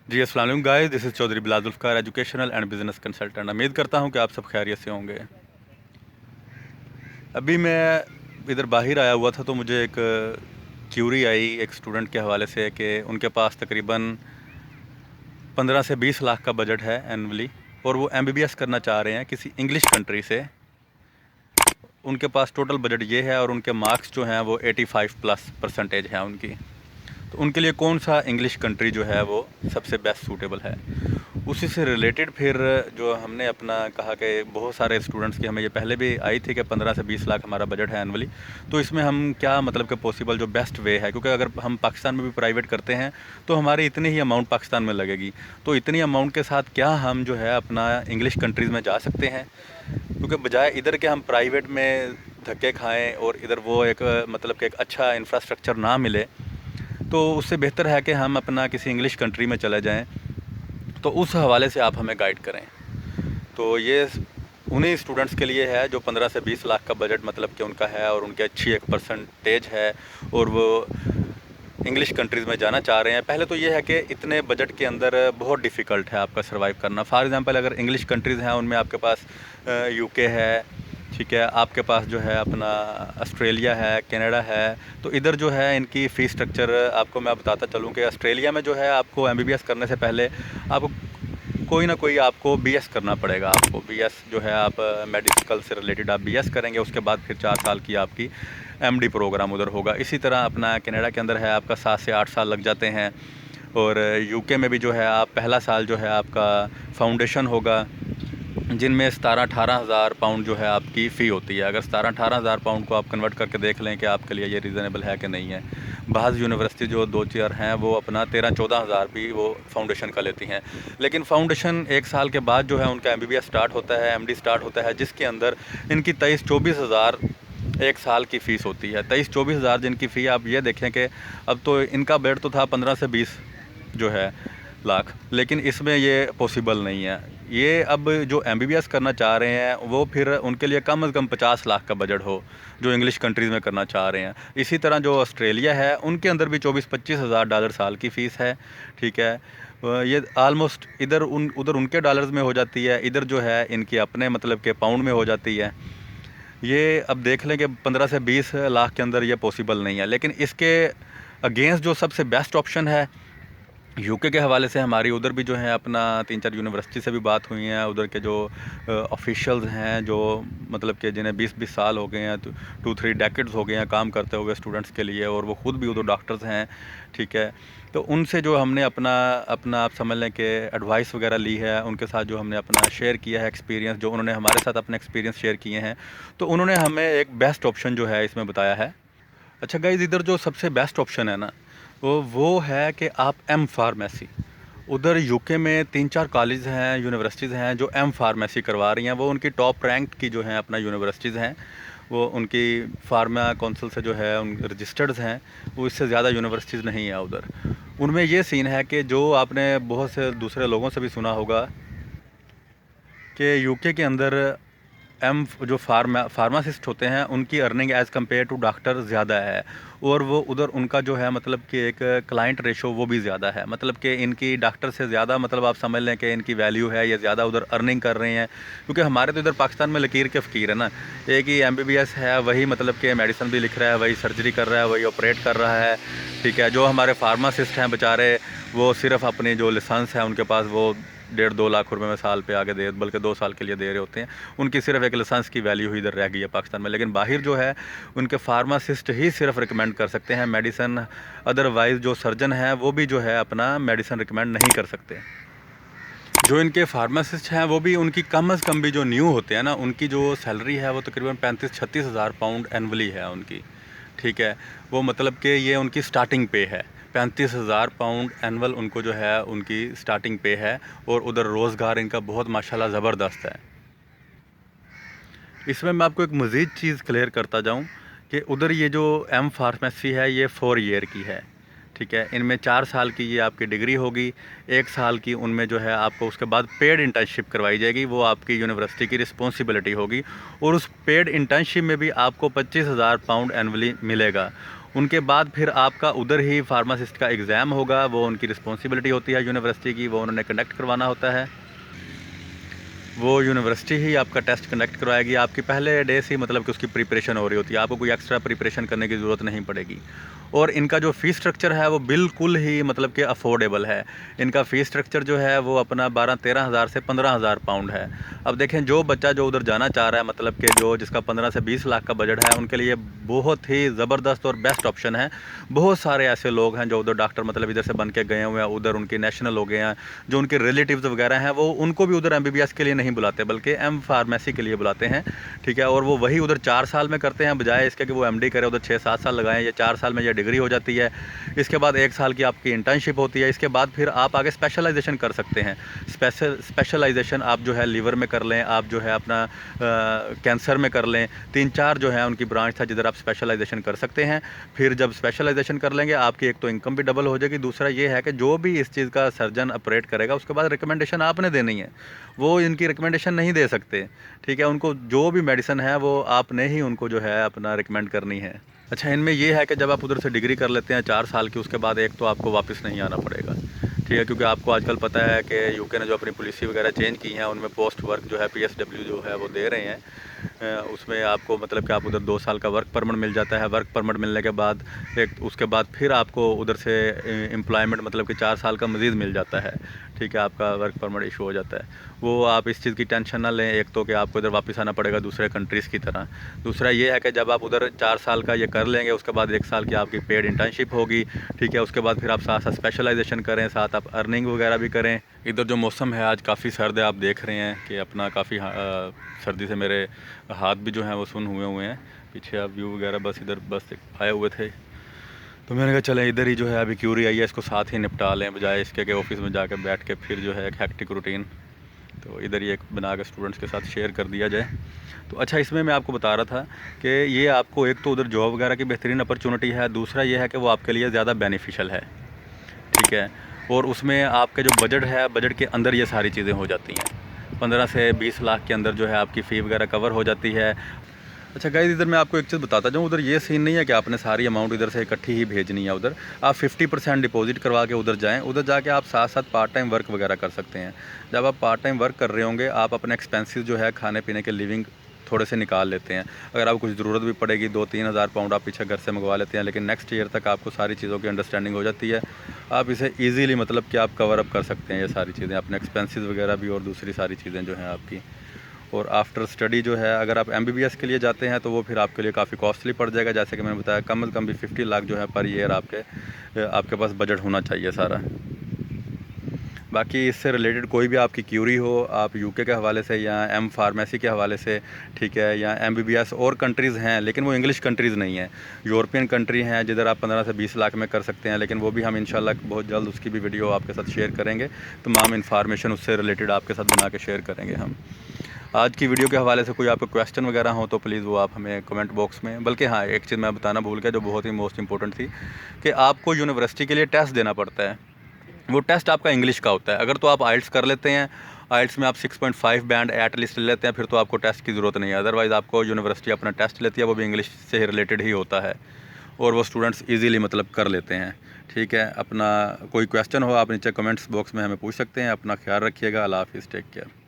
जी अस्सलाम वालेकुम guys, this is Chaudhry Bilal Zulfiqar, educational and business consultant. उम्मीद करता हूं कि आप सब खैरियत से होंगे। अभी मैं इधर बाहर आया हुआ था तो मुझे एक क्यूरी आई एक स्टूडेंट के हवाले से कि उनके पास तकरीबन 15 से 20 लाख का बजट है एनुअली, और वो एमबीबीएस करना चाह रहे हैं किसी इंग्लिश कंट्री से। उनके पास टोटल बजट ये है और उनके मार्क्स जो हैं वो 85+ % हैं उनकी। तो उनके लिए कौन सा इंग्लिश कंट्री जो है वो सबसे बेस्ट सूटेबल है। उसी से रिलेटेड फिर जो हमने अपना कहा कि बहुत सारे स्टूडेंट्स की हमें ये पहले भी आई थी कि 15 से 20 लाख हमारा बजट है एनुअली, तो इसमें हम क्या मतलब कि पॉसिबल जो बेस्ट वे है, क्योंकि अगर हम पाकिस्तान में भी प्राइवेट करते हैं तो हमारी इतनी ही अमाउंट पाकिस्तान में लगेगी, तो इतनी अमाउंट के साथ क्या हम जो है अपना इंग्लिश कंट्रीज़ में जा सकते हैं। क्योंकि बजाय इधर के हम प्राइवेट में धक्के खाएँ और इधर वो एक मतलब कि एक अच्छा इंफ्रास्ट्रक्चर ना मिले, तो उससे बेहतर है कि हम अपना किसी इंग्लिश कंट्री में चले जाएं। तो उस हवाले से आप हमें गाइड करें। तो ये उन्हीं स्टूडेंट्स के लिए है जो 15 से 20 लाख का बजट मतलब कि उनका है और उनकी अच्छी एक परसेंटेज है और वो इंग्लिश कंट्रीज़ में जाना चाह रहे हैं। पहले तो ये है कि इतने बजट के अंदर बहुत डिफ़िकल्ट है आपका सर्वाइव करना। फॉर एग्ज़ाम्पल अगर इंग्लिश कंट्रीज़ हैं उनमें आपके पास यूके है, ठीक है, आपके पास जो है अपना ऑस्ट्रेलिया है, कनाडा है। तो इधर जो है इनकी फ़ीस स्ट्रक्चर आपको मैं बताता चलूँ कि ऑस्ट्रेलिया में जो है आपको एमबीबीएस करने से पहले आपको कोई ना कोई आपको बीएस करना पड़ेगा। आपको बीएस जो है आप मेडिकल से रिलेटेड आप बीएस करेंगे, उसके बाद फिर 4 साल की आपकी एमडी प्रोग्राम उधर होगा। इसी तरह अपना कनाडा के अंदर है आपका 7 से 8 साल लग जाते हैं। और यूके में भी जो है आप पहला साल जो है आपका फाउंडेशन होगा, जिनमें 17-18 हज़ार पाउंड जो है आपकी फ़ी होती है। अगर 17-18 हज़ार पाउंड को आप कन्वर्ट करके देख लें कि आपके लिए ये रीज़नेबल है कि नहीं है। बाज़ यूनिवर्सिटी जो 2-4 हैं वो अपना 13-14 हज़ार भी वो फाउंडेशन का लेती हैं। लेकिन फाउंडेशन 1 साल के बाद जो है उनका एमबीबीएस स्टार्ट होता है, एमडी स्टार्ट होता है, जिसके अंदर इनकी 23-24 हज़ार 1 साल की फ़ीस होती है। 23-24 हज़ार जिनकी फ़ी, आप ये देखें कि अब तो इनका बजट तो था 15 से 20 जो है लाख, लेकिन इसमें ये पॉसिबल नहीं है। ये अब जो एमबीबीएस करना चाह रहे हैं वो फिर उनके लिए कम से कम 50 लाख का बजट हो, जो इंग्लिश कंट्रीज़ में करना चाह रहे हैं। इसी तरह जो ऑस्ट्रेलिया है उनके अंदर भी 24-25 हज़ार डॉलर साल की फ़ीस है, ठीक है। ये आलमोस्ट इधर उधर उनके डॉलर्स में हो जाती है, इधर जो है इनकी अपने मतलब के पाउंड में हो जाती है। ये अब देख लें कि 15 से 20 लाख के अंदर ये पॉसिबल नहीं है। लेकिन इसके अगेंस्ट जो सबसे बेस्ट ऑप्शन है यूके के हवाले से, हमारी उधर भी जो है अपना 3-4 यूनिवर्सिटी से भी बात हुई है। उधर के जो ऑफिशियल्स हैं जो मतलब कि जिन्हें 20-20 साल हो गए हैं, 2-3 डेकेड्स हो गए हैं काम करते हुए स्टूडेंट्स के लिए, और वो ख़ुद भी उधर डॉक्टर्स हैं, ठीक है। तो उनसे जो हमने अपना अपना आप समझ लें कि एडवाइस वगैरह ली है, उनके साथ जो हमने अपना शेयर किया है एक्सपीरियंस, जो उन्होंने हमारे साथ अपने एक्सपीरियंस शेयर किए हैं, तो उन्होंने हमें एक बेस्ट ऑप्शन जो है इसमें बताया है। अच्छा गाइज़, इधर जो सबसे बेस्ट ऑप्शन है ना वो है कि आप एम फार्मेसी, उधर यूके में 3-4 कॉलेज हैं, यूनिवर्सिटीज़ हैं जो एम फार्मेसी करवा रही हैं। वो उनकी टॉप रैंक की जो हैं अपना यूनिवर्सिटीज़ हैं, वो उनकी फार्मा काउंसिल से जो है उन रजिस्टर्ड हैं। वो इससे ज़्यादा यूनिवर्सिटीज़ नहीं है उधर। उनमें ये सीन है कि जो आपने बहुत से दूसरे लोगों से भी सुना होगा कि यूके के अंदर जो फार्मासिस्ट होते हैं उनकी earning as compare to doctor ज़्यादा है, और वो उधर उनका जो है मतलब कि एक क्लाइंट रेशो वो भी ज़्यादा है। मतलब कि इनकी डॉक्टर से ज़्यादा मतलब आप समझ लें कि इनकी वैल्यू है, ये ज़्यादा उधर अर्निंग कर रहे हैं। क्योंकि हमारे तो इधर पाकिस्तान में लकीर के फ़कीर है ना, एक ही एमबीबीएस है, वही मतलब कि मेडिसिन भी लिख रहा है, वही सर्जरी कर रहा है, वही ऑपरेट कर रहा है, ठीक है। जो हमारे फार्मासिस्ट हैं बेचारे, वो सिर्फ अपनी जो लाइसेंस है उनके पास वो 1.5-2 लाख रुपए में साल पे आगे दे, बल्कि 2 साल के लिए दे रहे होते हैं। उनकी सिर्फ एक लाइसेंस की वैल्यू ही इधर रह गई है पाकिस्तान में। लेकिन बाहर जो है उनके फार्मासिस्ट ही सिर्फ रिकमेंड कर सकते हैं मेडिसिन, अदरवाइज़ जो सर्जन है वो भी जो है अपना मेडिसिन रिकमेंड नहीं कर सकते। जो इनके फार्मासिस्ट हैं वो भी उनकी कम अज़ कम भी जो न्यू होते हैं ना, उनकी जो सैलरी है वो तकरीबन 35-36 हज़ार पाउंड एनुअली है उनकी, ठीक है। वो मतलब कि ये उनकी स्टार्टिंग पे है, 35 हज़ार पाउंड एनुअल उनको जो है उनकी स्टार्टिंग पे है। और उधर रोज़गार इनका बहुत माशाल्लाह ज़बरदस्त है। इसमें मैं आपको एक मज़ीद चीज़ क्लियर करता जाऊँ कि उधर ये जो एम फार्मेसी है ये 4 ईयर की है, ठीक है। इनमें 4 साल की ये आपकी डिग्री होगी, 1 साल की उनमें जो है आपको उसके बाद पेड इंटर्नशिप करवाई जाएगी, वो आपकी यूनिवर्सिटी की रिस्पॉन्सिबिलिटी होगी। और उस पेड इंटर्नशिप में भी आपको 25,000 पाउंड एनुअली मिलेगा। उनके बाद फिर आपका उधर ही फार्मासिस्ट का एग्ज़ाम होगा, वो उनकी रिस्पॉन्सिबिलिटी होती है यूनिवर्सिटी की, वो उन्होंने कंडक्ट करवाना होता है। वो यूनिवर्सिटी ही आपका टेस्ट कंडक्ट करवाएगी। आपकी पहले डे से ही मतलब कि उसकी प्रिपरेशन हो रही होती है, आपको कोई एक्स्ट्रा प्रिपरेशन करने की ज़रूरत नहीं पड़ेगी। और इनका जो फ़ीस स्ट्रक्चर है वो बिल्कुल ही मतलब कि अफोर्डेबल है। इनका फ़ीस स्ट्रक्चर जो है वो अपना 12-13 हज़ार से 15,000 पाउंड है। अब देखें, जो बच्चा जो उधर जाना चाह रहा है, मतलब कि जो जिसका 15 से 20 लाख का बजट है, उनके लिए बहुत ही ज़बरदस्त और बेस्ट ऑप्शन है। बहुत सारे ऐसे लोग हैं जो उधर डॉक्टर मतलब इधर से बन के गए हुए हैं, उधर उनके नेशनल हो गए हैं, जो उनके रिलेटिव्स वगैरह हैं, वो उनको भी उधर एमबीबीएस के लिए नहीं बुलाते बल्कि एम फार्मेसी के लिए बुलाते हैं। ठीक है। और वो वही उधर 4 साल में करते हैं, बजाय इसके कि वो एमडी करे उधर 6-7 साल लगाएं। ये 4 साल में ये डिग्री हो जाती है। इसके बाद 1 साल की आपकी इंटर्नशिप होती है। इसके बाद फिर आप आगे स्पेशलाइजेशन कर सकते हैं। स्पेशलाइजेशन आप जो है लीवर में कर लें, आप जो है अपना कैंसर में कर लें। 3-4 जो है उनकी ब्रांच था जिधर आप स्पेशलाइजेशन कर सकते हैं। फिर जब स्पेशलाइजेशन कर लेंगे, आपकी एक तो इनकम भी डबल हो जाएगी, दूसरा ये है कि जो भी इस चीज़ का सर्जन ऑपरेट करेगा उसके बाद रिकमेंडेशन आपने देनी है, वो इनकी रिकमेंडेशन नहीं दे सकते। ठीक है। उनको जो भी मेडिसिन है वो आपने ही उनको जो है अपना रिकमेंड करनी है। अच्छा, इनमें ये है कि जब आप उधर से डिग्री कर लेते हैं 4 साल की, उसके बाद एक तो आपको वापस नहीं आना पड़ेगा। ठीक है। क्योंकि आपको आजकल पता है कि यूके ने जो अपनी पॉलिसी वगैरह चेंज की हैं, उनमें पोस्ट वर्क जो है पीएसडब्ल्यू जो है वो दे रहे हैं। उसमें आपको मतलब कि आप उधर 2 साल का वर्क परमिट मिल जाता है। वर्क परमिट मिलने के बाद उसके बाद फिर आपको उधर से एम्प्लॉयमेंट मतलब कि 4 साल का मज़ीद मिल जाता है। ठीक है। आपका वर्क परमिट इशू हो जाता है। वो आप इस चीज़ की टेंशन ना लें, एक तो कि आपको इधर वापस आना पड़ेगा दूसरे कंट्रीज़ की तरह। दूसरा ये है कि जब आप उधर 4 साल का ये कर लेंगे, उसके बाद 1 साल की आपकी पेड इंटर्नशिप होगी। ठीक है। उसके बाद फिर आप साथ साथ स्पेशलाइजेशन करें, साथ आप अर्निंग वगैरह भी करें। इधर जो मौसम है आज काफ़ी सर्द है, आप देख रहे हैं कि अपना काफ़ी सर्दी से मेरे हाथ भी जो हैं वो सुन्न हुए हैं। पीछे आप व्यू वगैरह बस इधर बस आए हुए थे, तो मैंने कहा चलें इधर ही जो है अभी क्यूरी आई है, इसको साथ ही निपटा लें, बजाय इसके कि ऑफिस में जाकर बैठ के फिर जो है एक हैक्टिक रूटीन, तो इधर ही एक बना के स्टूडेंट्स के साथ शेयर कर दिया जाए। तो अच्छा, इसमें मैं आपको बता रहा था कि ये आपको एक तो उधर जॉब वगैरह की बेहतरीन अपॉर्चुनिटी है, दूसरा ये है कि वो आपके लिए ज़्यादा बेनिफिशियल है। ठीक है। और उसमें आपके जो बजट है, बजट के अंदर ये सारी चीज़ें हो जाती हैं। 15 से 20 लाख के अंदर जो है आपकी फ़ी वगैरह कवर हो जाती है। अच्छा गाइस, इधर मैं आपको एक चीज़ बताता जाऊँ, उधर ये सीन नहीं है कि आपने सारी अमाउंट इधर से इकट्ठी ही भेजनी है। उधर आप 50% डिपॉजिट करवा के उधर जाएँ, उधर जाके आप साथ साथ पार्ट टाइम वर्क वगैरह कर सकते हैं। जब आप पार्ट टाइम वर्क कर रहे होंगे, आप अपने एक्सपेंसेस जो है खाने पीने के, लिविंग थोड़े से निकाल लेते हैं। अगर आपको कुछ ज़रूरत भी पड़ेगी 2-3 हज़ार पाउंड आप पीछे घर से मंगवा लेते हैं, लेकिन नेक्स्ट ईयर तक आपको सारी चीज़ों की अंडरस्टैंडिंग हो जाती है। आप इसे ईज़िली मतलब कि आप कवर अप कर सकते हैं ये सारी चीज़ें, अपने एक्सपेंसेस वगैरह भी और दूसरी सारी चीज़ें जो हैं आपकी। और आफ्टर स्टडी जो है, अगर आप एमबीबीएस के लिए जाते हैं तो वो फिर आपके लिए काफ़ी कॉस्टली पड़ जाएगा। जैसे कि मैंने बताया, कम से कम भी 50 लाख जो है पर ईयर आपके पास बजट होना चाहिए सारा। बाकी इससे रिलेटेड कोई भी आपकी क्यूरी हो, आप यूके के हवाले से या एम फार्मेसी के हवाले से, ठीक है, या एमबीबीएस और कंट्रीज़ हैं लेकिन वो इंग्लिश कंट्रीज़ नहीं हैं, यूरोपियन कंट्री हैं जिधर आप 15 से 20 लाख में कर सकते हैं, लेकिन वो भी हम इंशाल्लाह बहुत जल्द उसकी भी वीडियो आपके साथ शेयर करेंगे। तमाम इन्फॉर्मेशन उससे रिलेटेड आपके साथ बना के शेयर करेंगे हम। आज की वीडियो के हवाले से कोई आपको क्वेश्चन वगैरह हो तो प्लीज़ वो आप हमें कमेंट बॉक्स में, बल्कि हाँ, एक चीज़ मैं बताना भूल गया जो बहुत ही मोस्ट इंपॉर्टेंट थी, कि आपको यूनिवर्सिटी के लिए टेस्ट देना पड़ता है। वो टेस्ट आपका इंग्लिश का होता है। अगर तो आप आइल्स कर लेते हैं, आइल्स में आप 6.5 बैंड एट लीस्ट ले लेते हैं, फिर तो आपको टेस्ट की ज़रूरत नहीं है। अदरवाइज़ आपको यूनिवर्सिटी अपना टेस्ट लेती है, वो भी इंग्लिश से रिलेटेड ही होता है और वो स्टूडेंट्स इजीली मतलब कर लेते हैं। ठीक है। अपना कोई क्वेश्चन हो आप नीचे कमेंट्स बॉक्स में हमें पूछ सकते हैं। अपना ख्याल रखिएगा। अल्लाह हाफ़िज़, टेक केयर।